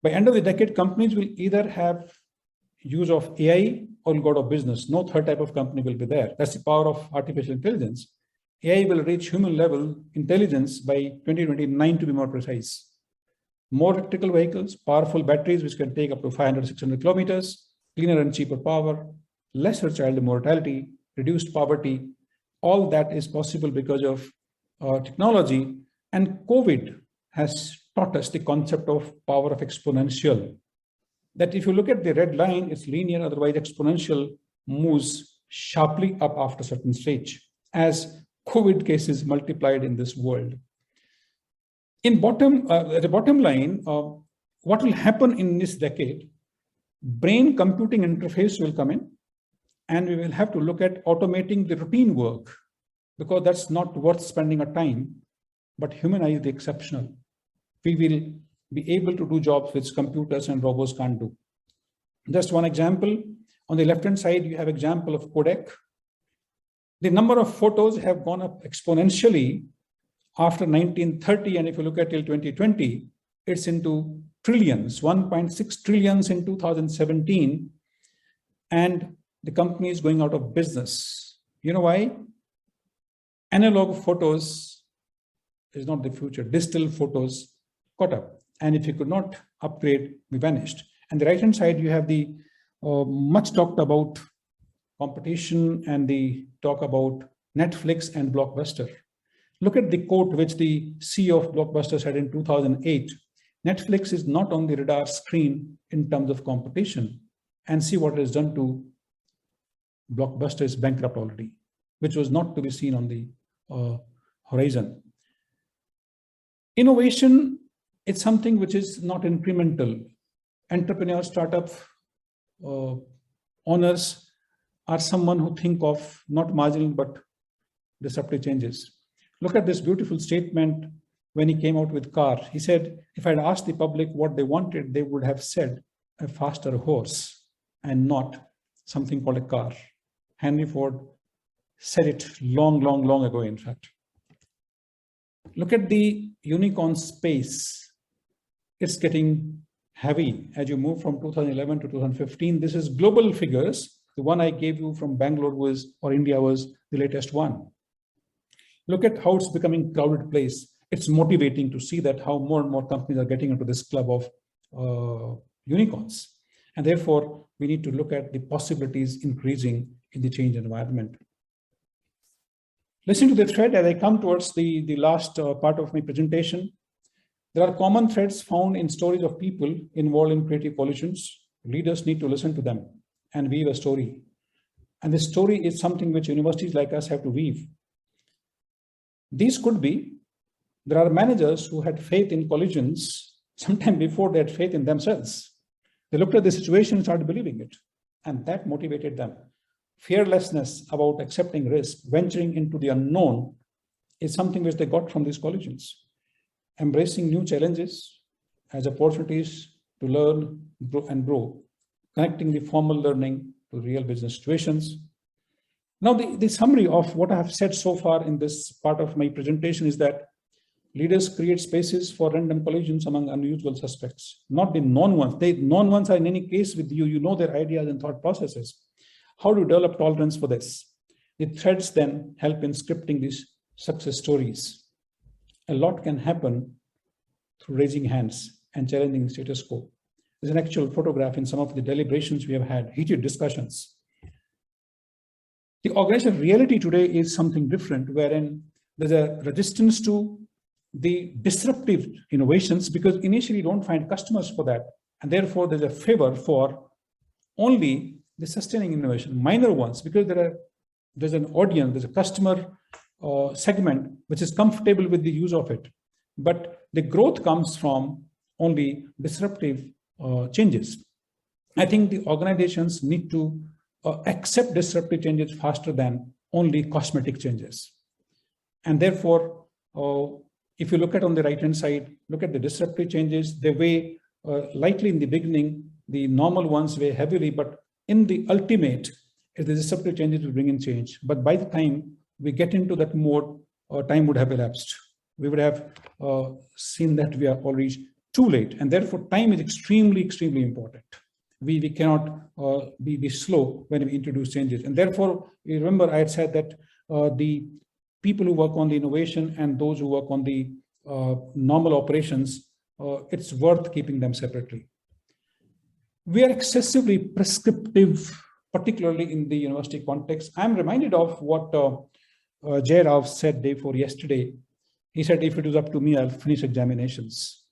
by end of the decade, companies will either have use of AI or will go out of business. No third type of company will be there. That's the power of artificial intelligence. AI will reach human level intelligence by 2029, to be more precise. More electrical vehicles, powerful batteries which can take up to 500, 600 kilometers, cleaner and cheaper power, lesser child mortality, reduced poverty. All that is possible because of technology. And COVID has taught us the concept of power of exponential. That if you look at the red line, it's linear, otherwise exponential moves sharply up after a certain stage as COVID cases multiplied in this world. The bottom line, what will happen in this decade, brain computing interface will come in, and we will have to look at automating the routine work, because that's not worth spending our time, but humanize the exceptional. We will be able to do jobs which computers and robots can't do. Just one example, on the left-hand side, you have example of Kodak. The number of photos have gone up exponentially after 1930, and if you look at till 2020, it's into trillions, 1.6 trillions in 2017, and the company is going out of business. You know why? Analog photos is not the future. Digital photos caught up, and if you could not upgrade, we vanished. And the right-hand side, you have the much talked about competition and the talk about Netflix and Blockbuster. Look at the quote which the CEO of Blockbuster said in 2008. Netflix is not on the radar screen in terms of competition, and see what it has done to Blockbuster is bankrupt already, which was not to be seen on the horizon. Innovation, it's something which is not incremental. Entrepreneur startup owners are someone who think of not marginal but disruptive changes. Look at this beautiful statement when he came out with car. He said, if I'd asked the public what they wanted, they would have said a faster horse and not something called a car. Henry Ford said it long ago, in fact. Look at the unicorn space. It's getting heavy as you move from 2011 to 2015. This is global figures. The one I gave you from Bangalore or India was the latest one. Look at how it's becoming crowded place. It's motivating to see that how more and more companies are getting into this club of unicorns. And therefore, we need to look at the possibilities increasing in the change environment. Listen to the thread as I come towards the last part of my presentation. There are common threads found in stories of people involved in creative solutions. Leaders need to listen to them and weave a story. And the story is something which universities like us have to weave. These could be, there are managers who had faith in collisions sometime before they had faith in themselves. They looked at the situation and started believing it, and that motivated them. Fearlessness about accepting risk, venturing into the unknown is something which they got from these collisions. Embracing new challenges as opportunities to learn and grow, connecting the formal learning to real business situations. Now, the summary of what I have said so far in this part of my presentation is that Leaders create spaces for random collisions among unusual suspects, not the known ones. The known ones are in any case with you. You know their ideas and thought processes. How to develop tolerance for this? The threads then help in scripting these success stories. A lot can happen through raising hands and challenging the status quo. There's an actual photograph in some of the deliberations we have had, heated discussions. The organizational reality today is something different, wherein there's a resistance to the disruptive innovations because initially you don't find customers for that. And therefore, there's a favor for only the sustaining innovation, minor ones, because there's an audience, there's a customer segment which is comfortable with the use of it. But the growth comes from only disruptive changes. I think the organizations need to accept disruptive changes faster than only cosmetic changes. And therefore, if you look at on the right-hand side, look at the disruptive changes, they weigh lightly in the beginning, the normal ones weigh heavily, but in the ultimate, the disruptive changes will bring in change. But by the time we get into that mode, time would have elapsed. We would have seen that we are already too late. And therefore, time is extremely, extremely important. We cannot be slow when we introduce changes. And therefore, you remember I had said that the people who work on the innovation and those who work on the normal operations, it's worth keeping them separately. We are excessively prescriptive, particularly in the university context. I'm reminded of what Jay Rao said day before yesterday. He said, if it was up to me, I'll finish examinations.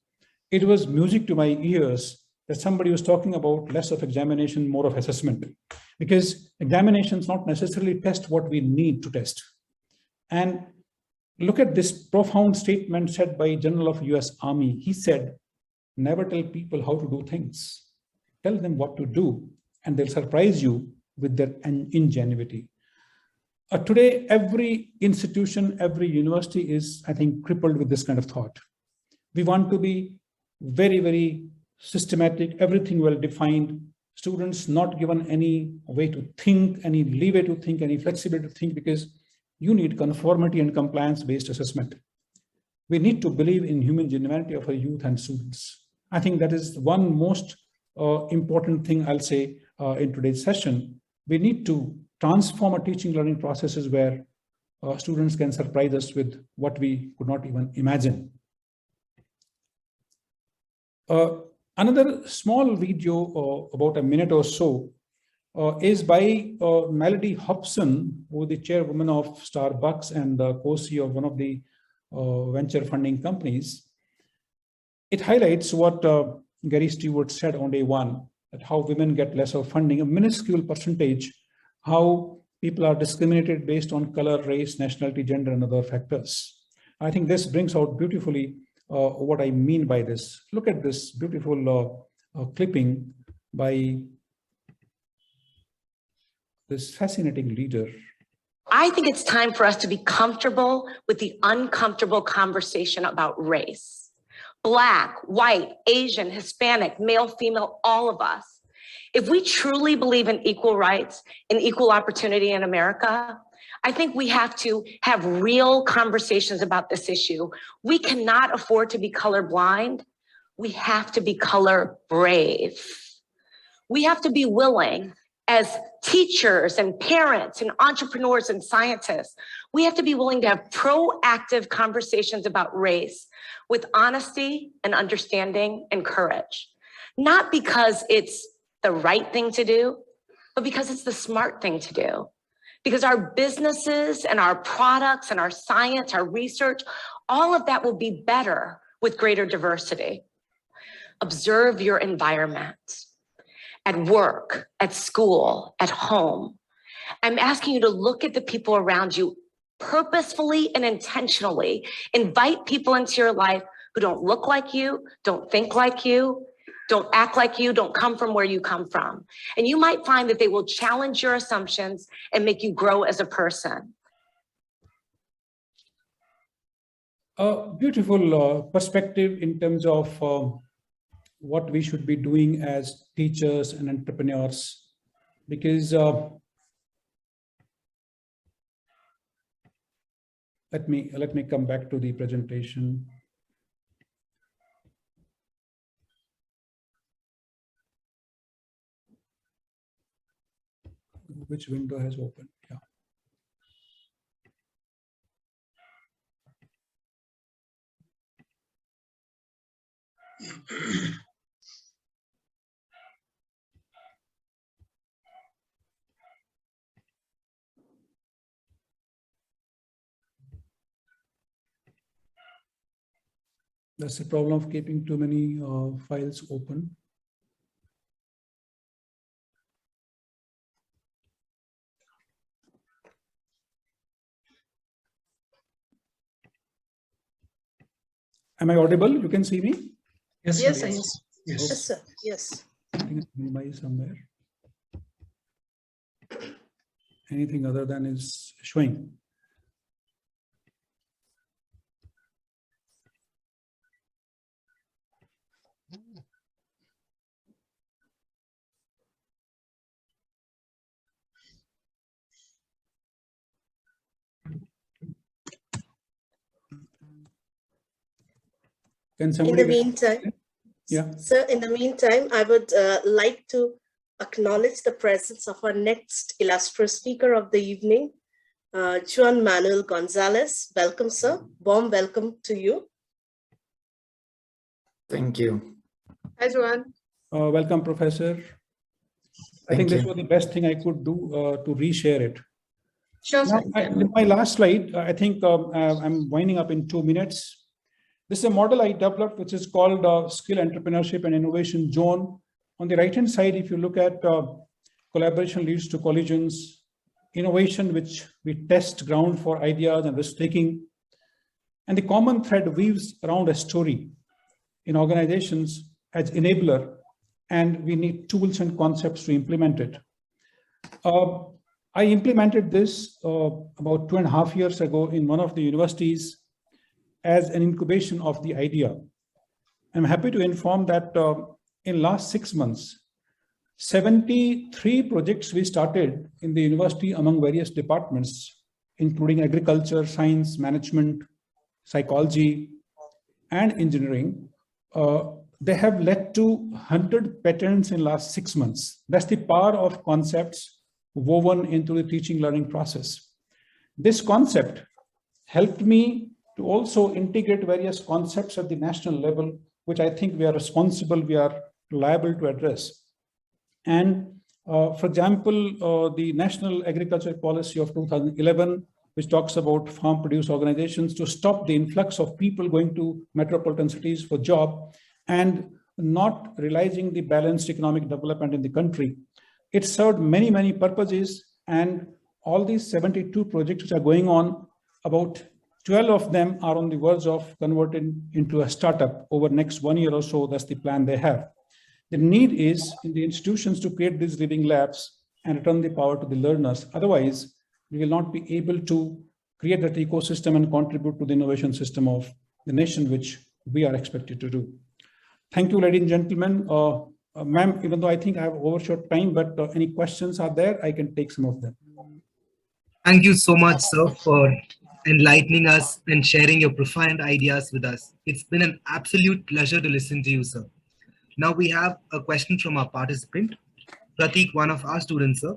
It was music to my ears that somebody was talking about less of examination, more of assessment, because examinations not necessarily test what we need to test. And look at this profound statement said by General of US Army. He said, never tell people how to do things. Tell them what to do, and they'll surprise you with their ingenuity. Today, every institution, every university is, I think, crippled with this kind of thought. We want to be very, very systematic, everything well defined, students not given any way to think, any leeway to think, any flexibility to think, because you need conformity and compliance-based assessment. We need to believe in human genuinity of our youth and students. I think that is one most important thing I'll say in today's session. We need to transform our teaching learning processes where students can surprise us with what we could not even imagine. Another small video about a minute or so is by Melody Hobson, who is the chairwoman of Starbucks and the co-CEO of one of the venture funding companies. It highlights what Gary Stewart said on day one, that how women get less of funding, a minuscule percentage, how people are discriminated based on color, race, nationality, gender, and other factors. I think this brings out beautifully what I mean by this. Look at this beautiful clipping by this fascinating leader. I think it's time for us to be comfortable with the uncomfortable conversation about race. Black, white, Asian, Hispanic, male, female, all of us. If we truly believe in equal rights and equal opportunity in America, I think we have to have real conversations about this issue. We cannot afford to be colorblind. We have to be color brave. We have to be willing, as teachers and parents and entrepreneurs and scientists, we have to be willing to have proactive conversations about race with honesty and understanding and courage. Not because it's the right thing to do, but because it's the smart thing to do. Because our businesses and our products and our science, our research, all of that will be better with greater diversity. Observe your environment. At work, at school, at home. I'm asking you to look at the people around you purposefully and intentionally. Invite people into your life who don't look like you, don't think like you, don't act like you, don't come from where you come from. And you might find that they will challenge your assumptions and make you grow as a person. A beautiful perspective in terms of what we should be doing as teachers and entrepreneurs, because let me come back to the presentation. which window has opened? Yeah. That's the problem of keeping too many files open. Am I audible? You can see me? Yes, Yes, sir. sir, Yes. yes. Yes, sir. Yes. I think it's minimized somewhere. Anything other than is showing. Can In somebody? the meantime, Yeah. sir, in the meantime, I would like to acknowledge the presence of our next illustrious speaker of the evening, Juan Manuel Gonzalez. Welcome, sir. Warm welcome to you. Thank you. Hi, Juan. Welcome, Professor. I think this was the best thing I could do to reshare it. Sure, Now, sir. my last slide, I think I'm winding up in 2 minutes. This is a model I developed, which is called Skill Entrepreneurship and Innovation Zone. On the right-hand side, if you look at collaboration leads to collisions, innovation, which we test ground for ideas and risk-taking. And the common thread weaves around a story in organizations as enabler, and we need tools and concepts to implement it. I implemented this about 2.5 years ago in one of the universities as an incubation of the idea. I'm happy to inform that in last 6 months, 73 projects we started in the university among various departments, including agriculture, science, management, psychology, and engineering. They have led to 100 patents in last 6 months. That's the power of concepts woven into the teaching learning process. This concept helped me to also integrate various concepts at the national level, which I think we are responsible, we are liable to address. And for example, the National Agriculture Policy of 2011, which talks about farm produce organizations to stop the influx of people going to metropolitan cities for job and not realizing the balanced economic development in the country. It served many, many purposes, and all these 72 projects which are going on, about 12 of them are on the verge of converting into a startup over next 1 year or so. That's the plan they have. The need is in the institutions to create these living labs and return the power to the learners. Otherwise, we will not be able to create that ecosystem and contribute to the innovation system of the nation, which we are expected to do. Thank you, ladies and gentlemen. Ma'am, even though I think I have overshot time, but any questions are there, I can take some of them. Thank you so much, sir, for enlightening us and sharing your profound ideas with us. It's been an absolute pleasure to listen to you, sir. Now we have a question from our participant, Pratik, one of our students, sir.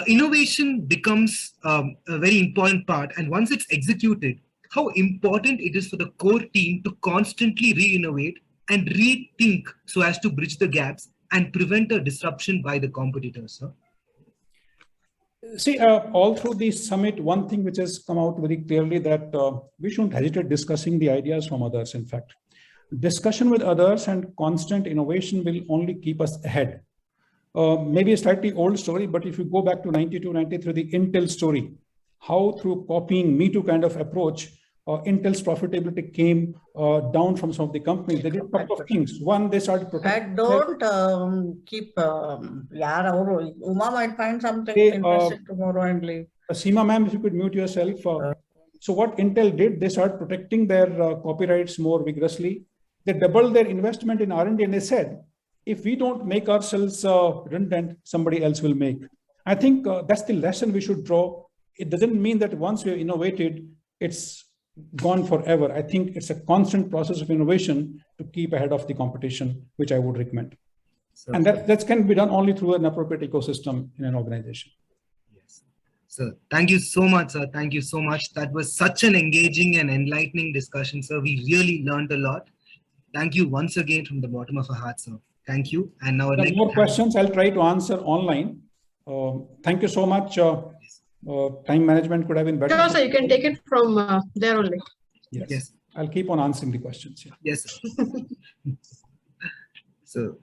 Innovation becomes a very important part, and once it's executed, how important it is for the core team to constantly re-innovate and rethink so as to bridge the gaps and prevent a disruption by the competitors, sir? See, all through the summit, one thing which has come out very clearly that we shouldn't hesitate discussing the ideas from others. In fact, discussion with others and constant innovation will only keep us ahead. Maybe a slightly old story, but if you go back to 92, 93, the Intel story, how through copying Me Too kind of approach, Intel's profitability came down from some of the companies. They did a couple of things. One, they started protecting. Don't keep, Uma might find something Hey, interesting tomorrow and leave. Seema ma'am, if you could mute yourself. So what Intel did, they started protecting their copyrights more vigorously. They doubled their investment in R&D, and they said, if we don't make ourselves redundant, somebody else will make. I think that's the lesson we should draw. It doesn't mean that once we have innovated, it's gone forever. I think it's a constant process of innovation to keep ahead of the competition, which I would recommend. So, And that can be done only through an appropriate ecosystem in an organization. yes. So thank you so much, sir. Thank you so much. That was such an engaging and enlightening discussion, sir. We really learned a lot. Thank you once again from the bottom of our heart, sir. Thank you. And now I'd There like are more to questions I'll try to answer online. Thank you so much. Time management could have been better. Sure, sir, you can take it from there only. Yes. Yes. I'll keep on answering the questions. Yeah. Yes, sir. So,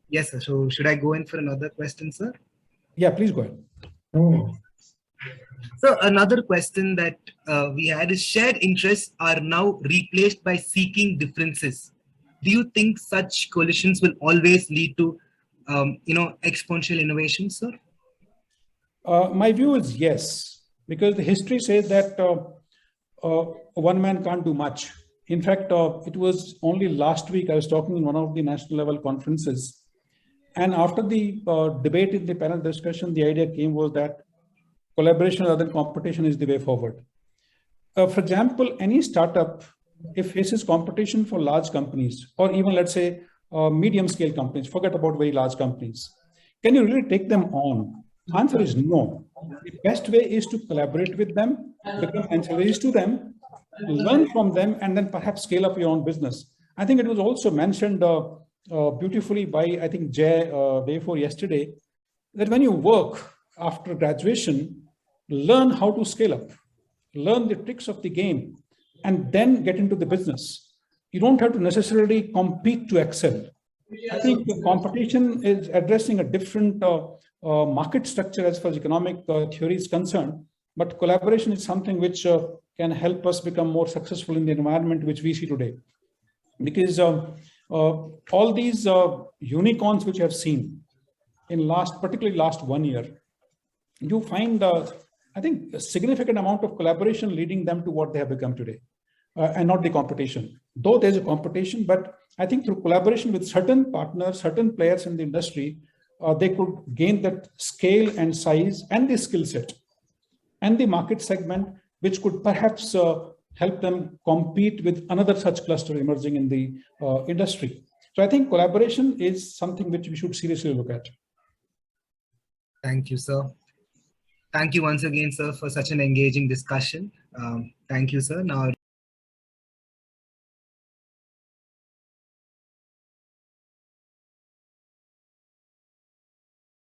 yes, sir. So should I go in for another question, sir? Yeah, please go ahead. So another question that we had is shared interests are now replaced by seeking differences. Do you think such coalitions will always lead to, exponential innovation, sir? My view is yes, because the history says that one man can't do much. In fact, it was only last week I was talking in one of the national level conferences. And after the debate in the panel discussion, the idea came was that collaboration rather than competition is the way forward. For example, any startup, if faces competition for large companies, or even let's say medium scale companies, forget about very large companies, can you really take them on? Answer is no. The best way is to collaborate with them, become ancillaries to them, learn from them, and then perhaps scale up your own business. I think it was also mentioned beautifully by, I think, Jay day before yesterday, that when you work after graduation, learn how to scale up, learn the tricks of the game, and then get into the business. You don't have to necessarily compete to excel. I think the competition is addressing a different market structure as far as economic theory is concerned, but collaboration is something which can help us become more successful in the environment which we see today. Because all these unicorns which I have seen in particularly last 1 year, you find, I think, a significant amount of collaboration leading them to what they have become today, and not the competition. Though there's a competition, but I think through collaboration with certain partners, certain players in the industry, they could gain that scale and size and the skill set and the market segment, which could perhaps help them compete with another such cluster emerging in the industry. So I think collaboration is something which we should seriously look at. Thank you, sir. Thank you once again, sir, for such an engaging discussion. Thank you, sir. Now